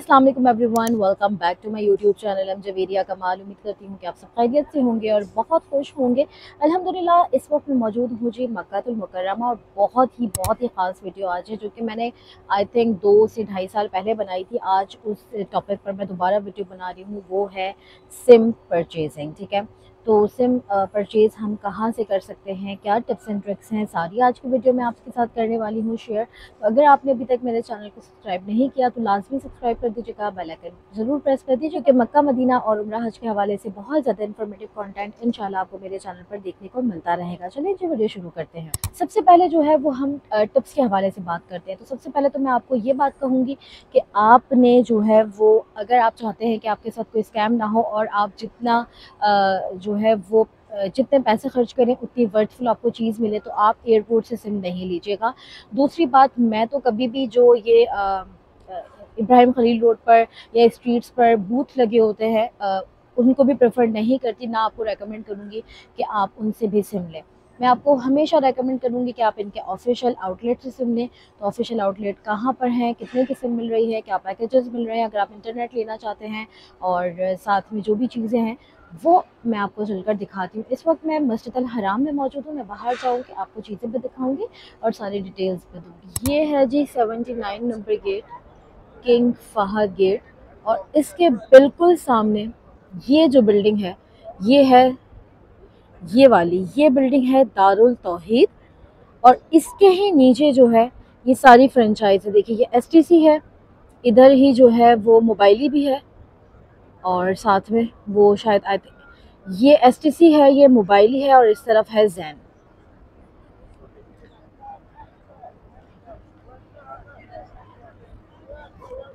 अस्सलाम वालेकुम everyone, welcome back to my YouTube channel M Javeria Kamal. उम्मीद करती हूँ कि आप सब खैरियत से होंगे और बहुत खुश होंगे। अल्हम्दुलिल्लाह इस वक्त मैं मौजूद हूँ जी मक्कातुल मुकर्रमा और बहुत ही ख़ास वीडियो आज है जो कि मैंने आई थिंक 2 से ढाई साल पहले बनाई थी। आज उस टॉपिक पर मैं दोबारा वीडियो बना रही हूँ, वो है सिम परचेजिंग। ठीक है, तो सिम परचेज़ हम कहाँ से कर सकते हैं, क्या टिप्स एंड ट्रिक्स हैं, सारी आज की वीडियो मैं आपके साथ करने वाली हूँ शेयर। तो अगर आपने अभी तक मेरे चैनल को सब्सक्राइब नहीं किया तो लाजमी सब्सक्राइब कर दीजिएगा, बेल आइकन ज़रूर प्रेस कर दीजिए कि मक्का मदीना और उम्रा हज के हवाले से बहुत ज़्यादा इन्फॉर्मेटिव कंटेंट इंशाल्लाह आपको मेरे चैनल पर देखने को मिलता रहेगा। चलिए जी वीडियो शुरू करते हैं। सबसे पहले जो है वो हम टिप्स के हवाले से बात करते हैं। तो सबसे पहले तो मैं आपको ये बात कहूँगी कि आपने जो है वो, अगर आप चाहते हैं कि आपके साथ कोई स्कैम ना हो और आप जितना जो है वो जितने पैसे खर्च करें उतनी वर्थफुल आपको चीज़ मिले, तो आप एयरपोर्ट से सिम नहीं लीजिएगा। दूसरी बात, मैं तो कभी भी जो ये इब्राहिम खलील रोड पर या स्ट्रीट्स पर बूथ लगे होते हैं उनको भी प्रेफर नहीं करती, ना आपको रेकमेंड करूँगी कि आप उनसे भी सिम लें। मैं आपको हमेशा रेकमेंड करूँगी कि आप इनके ऑफिशियल आउटलेट से सिम लें। तो ऑफिशियल आउटलेट कहाँ पर हैं, कितने की सिम मिल रही है, क्या पैकेजेस मिल रहे हैं, अगर आप इंटरनेट लेना चाहते हैं और साथ में जो भी चीज़ें हैं वो मैं आपको चलकर दिखाती हूँ। इस वक्त मैं मस्जिद अल हराम में मौजूद हूँ। मैं बाहर जाऊँगी, आपको चीज़ें भी दिखाऊँगी और सारी डिटेल्स भी दूँगी। ये है जी 79 number gate, King Fahd gate, और इसके बिल्कुल सामने ये जो बिल्डिंग है ये है, ये वाली ये बिल्डिंग है दारुल तौहीद। और इसके ही नीचे जो है ये सारी फ्रेंचाइज है। देखिए ये एसटीसी है, इधर ही जो है वो मोबाइली भी है और साथ में वो शायद ये एसटीसी है, ये मोबाइली है और इस तरफ है जैन।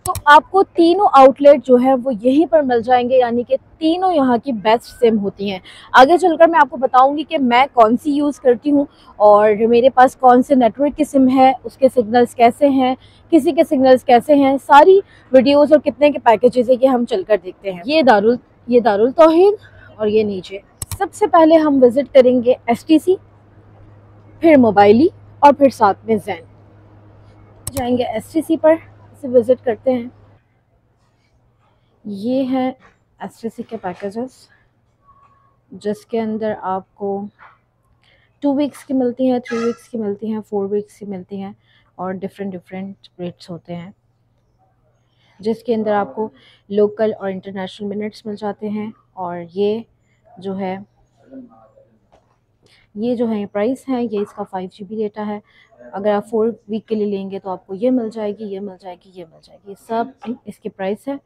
तो आपको तीनों आउटलेट जो है वो यहीं पर मिल जाएंगे, यानी कि तीनों यहाँ की बेस्ट सिम होती हैं। आगे चलकर मैं आपको बताऊंगी कि मैं कौन सी यूज़ करती हूँ और मेरे पास कौन से नेटवर्क की सिम है, उसके सिग्नल्स कैसे हैं, किसी के सिग्नल्स कैसे हैं, सारी वीडियोस और कितने के पैकेजेस है ये हम चलकर देखते हैं। ये दारुल तौहीद और ये नीचे। सबसे पहले हम विज़िट करेंगे एसटीसी, फिर मोबाइली और फिर साथ में जैन। जाएंगे एसटीसी पर, इसे विज़िट करते हैं। ये है एसटीसी के पैकेजेस जिसके अंदर आपको 2 वीक्स की मिलती हैं, 3 वीक्स की मिलती हैं, 4 वीक्स की मिलती हैं और डिफरेंट रेट्स होते हैं, जिसके अंदर आपको लोकल और इंटरनेशनल मिनट्स मिल जाते हैं। और जो है ये जो है प्राइस है, ये इसका 5 GB डेटा है। अगर आप 4 वीक के लिए लेंगे तो आपको ये मिल जाएगी, ये मिल जाएगी, ये मिल जाएगी। सब इसके प्राइस है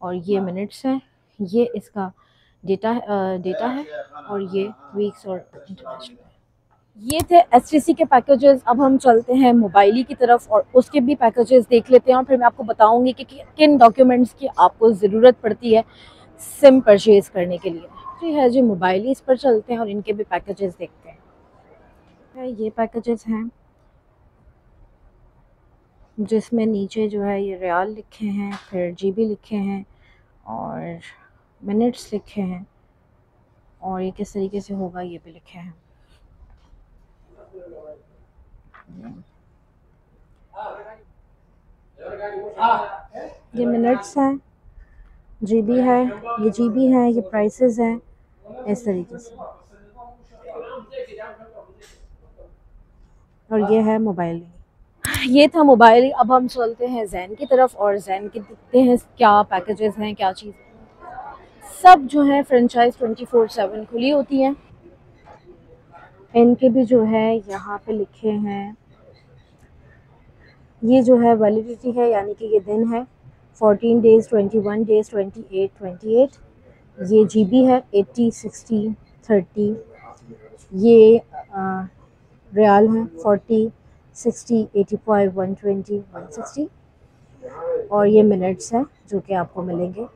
और ये मिनट्स है, ये इसका डेटा है और ये वीक्स और इंटरनेशनल है। ये थे एसटीसी के पैकेजेस। अब हम चलते हैं मोबाइली की तरफ और उसके भी पैकेजेस देख लेते हैं और फिर मैं आपको बताऊंगी कि किन डॉक्यूमेंट्स की आपको ज़रूरत पड़ती है सिम परचेज़ करने के लिए। जी है जी मोबाइली, इस पर चलते हैं और इनके भी पैकेजेस देखते हैं। ये पैकेजेस हैं जिसमें नीचे जो है ये रियाल लिखे हैं, फिर जीबी लिखे हैं और मिनट्स लिखे हैं और ये किस तरीके से होगा ये भी लिखे हैं। ये मिनट्स हैं, जीबी है, ये जीबी है, ये प्राइसेस हैं, इस तरीके से। और ये है मोबाइल, ये था मोबाइल। अब हम चलते हैं जैन की तरफ और जैन के देखते हैं क्या पैकेजेस हैं, क्या चीज़। सब जो है फ्रेंचाइज 24/7 खुली होती हैं। इनके भी जो है यहाँ पे लिखे हैं, ये जो है वैलिडिटी है, यानी कि ये दिन है 14 डेज़, 21 डेज़, 28। ये जीबी है 80, 60, 30। ये रियाल है 40, 60, 85, 120, 160। और ये मिनट्स हैं जो कि आपको मिलेंगे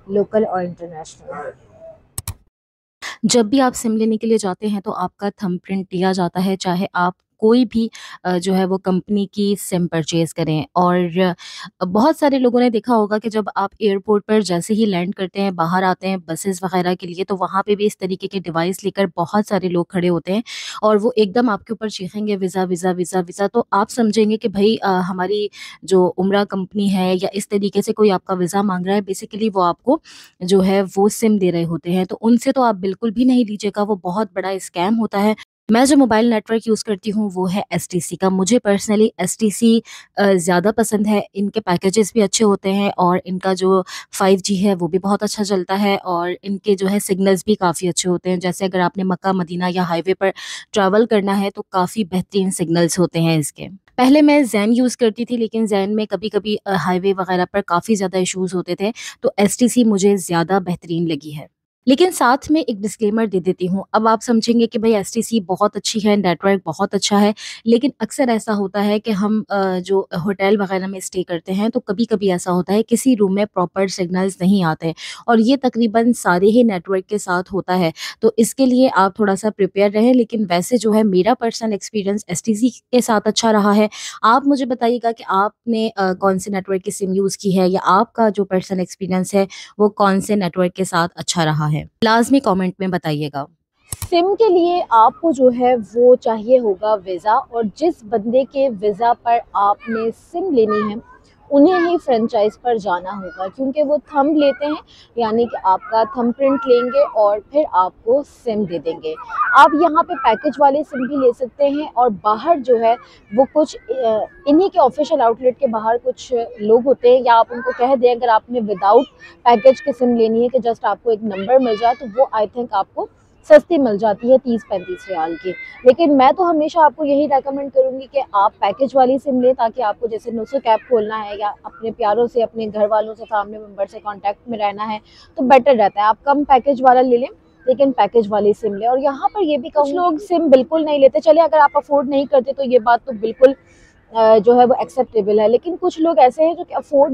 लोकल और इंटरनेशनल। जब भी आप सिम लेने के लिए जाते हैं तो आपका थंबप्रिंट लिया जाता है, चाहे आप कोई भी जो है वो कंपनी की सिम परचेज़ करें। और बहुत सारे लोगों ने देखा होगा कि जब आप एयरपोर्ट पर जैसे ही लैंड करते हैं, बाहर आते हैं बसेस वगैरह के लिए, तो वहाँ पे भी इस तरीके के डिवाइस लेकर बहुत सारे लोग खड़े होते हैं और वो एकदम आपके ऊपर चीखेंगे वीज़ा, वीज़ा, वीज़ा, वीज़ा। तो आप समझेंगे कि भई हमारी जो उम्रा कंपनी है या इस तरीके से कोई आपका वीज़ा माँग रहा है, बेसिकली वो आपको जो है वो सिम दे रहे होते हैं। तो उनसे तो आप बिल्कुल भी नहीं लीजिएगा, वो बहुत बड़ा स्कैम होता है। मैं जो मोबाइल नेटवर्क यूज़ करती हूँ वो है एसटीसी का। मुझे पर्सनली एसटीसी ज़्यादा पसंद है। इनके पैकेजेस भी अच्छे होते हैं और इनका जो 5G है वो भी बहुत अच्छा चलता है और इनके जो है सिग्नल्स भी काफ़ी अच्छे होते हैं। जैसे अगर आपने मक्का, मदीना या हाईवे पर ट्रैवल करना है तो काफ़ी बेहतरीन सिग्नल्स होते हैं इसके। पहले मैं ज़ेन यूज़ करती थी, लेकिन ज़ेन में कभी-कभी हाईवे वगैरह पर काफ़ी ज़्यादा इश्यूज़ होते थे, तो एसटीसी मुझे ज़्यादा बेहतरीन लगी है। लेकिन साथ में एक डिस्क्लेमर दे देती हूँ। अब आप समझेंगे कि भई एसटीसी बहुत अच्छी है, नेटवर्क बहुत अच्छा है, लेकिन अक्सर ऐसा होता है कि हम जो होटल वगैरह में स्टे करते हैं, तो कभी-कभी ऐसा होता है किसी रूम में प्रॉपर सिग्नल्स नहीं आते और ये तकरीबन सारे ही नेटवर्क के साथ होता है। तो इसके लिए आप थोड़ा-सा प्रिपेयर रहें, लेकिन वैसे जो है मेरा पर्सनल एक्सपीरियंस एसटीसी के साथ अच्छा रहा है। आप मुझे बताइएगा कि आपने कौन से नेटवर्क की सिम यूज़ की है या आपका जो पर्सनल एक्सपीरियंस है वो कौन से नेटवर्क के साथ अच्छा रहा है? लाज़मी कमेंट में बताइएगा। सिम के लिए आपको जो है वो चाहिए होगा वीज़ा, और जिस बंदे के वीज़ा पर आपने सिम लेनी है उन्हें ही फ्रेंचाइज़ पर जाना होगा, क्योंकि वो थंब लेते हैं, यानी कि आपका थंब प्रिंट लेंगे और फिर आपको सिम दे देंगे। आप यहाँ पे पैकेज वाले सिम भी ले सकते हैं और बाहर जो है वो कुछ इन्हीं के ऑफिशियल आउटलेट के बाहर कुछ लोग होते हैं, या आप उनको कह दें अगर आपने विदाउट पैकेज की सिम लेनी है कि जस्ट आपको एक नंबर मिल जाए, तो वो आई थिंक आपको सस्ती मिल जाती है 30-35 रियाल की। लेकिन मैं तो हमेशा आपको यही रेकमेंड करूँगी कि आप पैकेज वाली सिम लें, ताकि आपको जैसे नुस्ख ऐप खोलना है या अपने प्यारों से, अपने घर वालों से, फैमिली मेम्बर से कॉन्टैक्ट में रहना है, तो बेटर रहता है आप कम पैकेज वाला ले लें, लेकिन पैकेज वाली सिम लें। और यहाँ पर ये भी कुछ लोग सिम बिल्कुल नहीं लेते, चलिए अगर आप अफोर्ड नहीं करते तो ये बात तो बिल्कुल जो है वो एक्सेप्टेबल है, लेकिन कुछ लोग ऐसे हैं जो कि अफोर्ड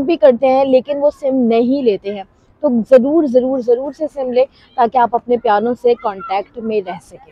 भी करते हैं लेकिन वो सिम नहीं लेते हैं। तो ज़रूर से सिम लें, ताकि आप अपने प्यारों से कांटेक्ट में रह सकें।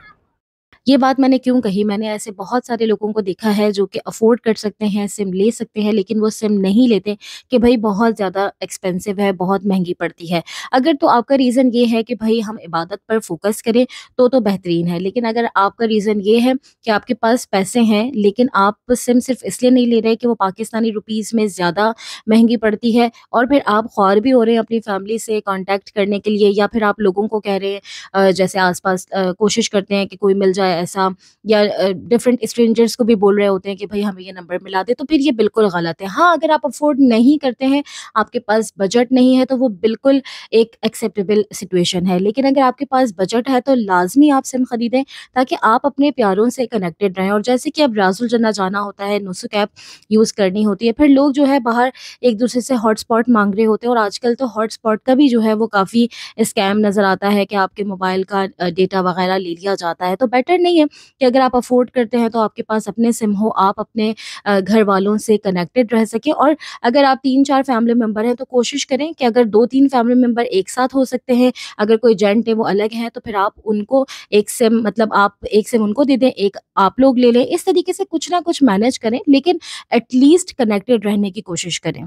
ये बात मैंने क्यों कही, मैंने ऐसे बहुत सारे लोगों को देखा है जो कि अफ़ोर्ड कर सकते हैं, सिम ले सकते हैं, लेकिन वो सिम नहीं लेते कि भई बहुत ज़्यादा एक्सपेंसिव है, बहुत महँगी पड़ती है। अगर तो आपका रीज़न ये है कि भई हम इबादत पर फ़ोकस करें, तो बेहतरीन है। लेकिन अगर आपका रीज़न ये है कि आपके पास पैसे हैं, लेकिन आप सिम सिर्फ़ इसलिए नहीं ले रहे कि वो पाकिस्तानी रुपीज़ में ज़्यादा महँगी पड़ती है, और फिर आप ख्वार भी हो रहे हैं अपनी फ़ैमिली से कॉन्टैक्ट करने के लिए, या फिर आप लोगों को कह रहे हैं जैसे आस-पास कोशिश करते हैं कि कोई मिल जाए ऐसा, या डिफरेंट स्ट्रेंजर्स को भी बोल रहे होते हैं कि भई हमें ये नंबर मिला दे, तो फिर ये बिल्कुल गलत है। हाँ, अगर आप अफ़ोर्ड नहीं करते हैं, आपके पास बजट नहीं है, तो वो बिल्कुल एक एक्सेप्टेबल सिचुएशन है। लेकिन अगर आपके पास बजट है तो लाज़मी आप सिम खरीदें, ताकि आप अपने प्यारों से कनेक्टेड रहें। और जैसे कि अब राजुल जन्नत जाना होता है, नुस्ख ऐप यूज़ करनी होती है, फिर लोग जो है बाहर एक-दूसरे से हॉटस्पॉट माँग रहे होते हैं, और आजकल तो हॉटस्पॉट का भी जो है वो काफ़ी स्कैम नज़र आता है कि आपके मोबाइल का डेटा वगैरह ले लिया जाता है। तो बेटर नहीं है कि अगर आप अफ़ोर्ड करते हैं तो आपके पास अपने सिम हो, आप अपने घर वालों से कनेक्टेड रह सकें। और अगर आप 3-4 फैमिली मेंबर हैं तो कोशिश करें कि अगर 2-3 फैमिली मेंबर एक साथ हो सकते हैं, अगर कोई जेंट है वो अलग हैं, तो फिर आप उनको एक सिम, मतलब आप एक सिम उनको दे दें, एक आप लोग ले लें। इस तरीके से कुछ ना कुछ मैनेज करें, लेकिन एटलीस्ट कनेक्टेड रहने की कोशिश करें।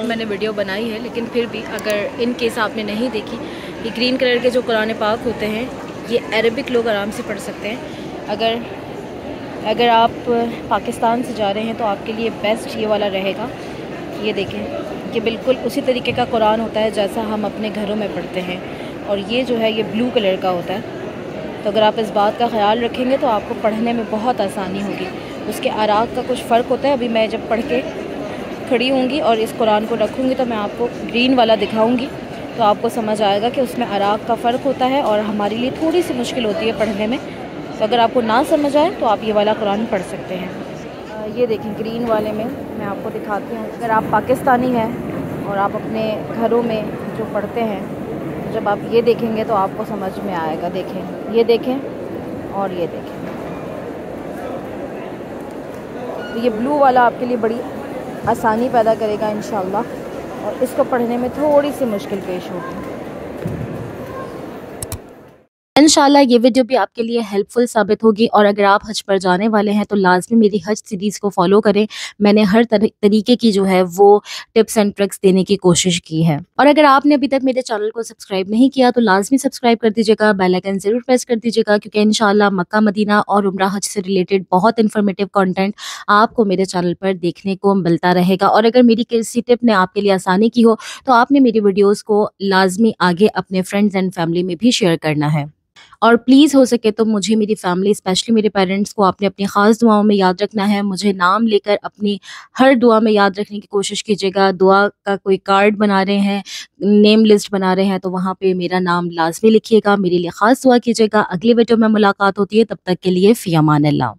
मैंने वीडियो बनाई है, लेकिन फिर भी अगर इन केस आपने नहीं देखी, ये ग्रीन कलर के जो कुरान पाक होते हैं, ये अरबिक लोग आराम से पढ़ सकते हैं। अगर आप पाकिस्तान से जा रहे हैं तो आपके लिए बेस्ट ये वाला रहेगा। ये देखें, ये बिल्कुल उसी तरीके का कुरान होता है जैसा हम अपने घरों में पढ़ते हैं, और ये जो है ये ब्लू कलर का होता है। तो अगर आप इस बात का ख्याल रखेंगे तो आपको पढ़ने में बहुत आसानी होगी। उसके अराक का कुछ फ़र्क होता है। अभी मैं जब पढ़ के खड़ी होंगी और इस कुरान को रखूँगी तो मैं आपको ग्रीन वाला दिखाऊँगी, तो आपको समझ आएगा कि उसमें अराक का फ़र्क होता है और हमारे लिए थोड़ी सी मुश्किल होती है पढ़ने में। तो अगर आपको ना समझ आए तो आप ये वाला कुरान पढ़ सकते हैं। ये देखें ग्रीन वाले में मैं आपको दिखाती हूँ। अगर आप पाकिस्तानी हैं और आप अपने घरों में जो पढ़ते हैं, तो जब आप ये देखेंगे तो आपको समझ में आएगा। देखें, ये देखें और ये देखें। तो ये ब्लू वाला आपके लिए बड़ी आसानी पैदा करेगा इंशाल्लाह, और इसको पढ़ने में थोड़ी सी मुश्किल पेश होगी। इंशाल्लाह ये वीडियो भी आपके लिए हेल्पफुल साबित होगी, और अगर आप हज पर जाने वाले हैं तो लाजमी मेरी हज सीरीज़ को फॉलो करें। मैंने हर तरीके की जो है वो टिप्स एंड ट्रिक्स देने की कोशिश की है। और अगर आपने अभी तक मेरे चैनल को सब्सक्राइब नहीं किया तो लाजमी सब्सक्राइब कर दीजिएगा, बेल आइकन ज़रूर प्रेस कर दीजिएगा, क्योंकि इंशाल्लाह मक्का मदीना और उम्रा हज से रिलेटेड बहुत इन्फॉर्मेटिव कंटेंट आपको मेरे चैनल पर देखने को मिलता रहेगा। और अगर मेरी किसी टिप ने आपके लिए आसानी की हो तो आपने मेरी वीडियोज़ को लाजमी आगे अपने फ्रेंड्स एंड फैमिली में भी शेयर करना है। और प्लीज़ हो सके तो मुझे, मेरी फैमिली, स्पेशली मेरे पेरेंट्स को आपने अपनी ख़ास दुआओं में याद रखना है। मुझे नाम लेकर अपनी हर दुआ में याद रखने की कोशिश कीजिएगा। दुआ का कोई कार्ड बना रहे हैं, नेम लिस्ट बना रहे हैं, तो वहाँ पे मेरा नाम लाज़मी लिखिएगा, मेरे लिए ख़ास दुआ कीजिएगा। अगली वीडियो में मुलाकात होती है, तब तक के लिए फ़ी अमान अल्लाह।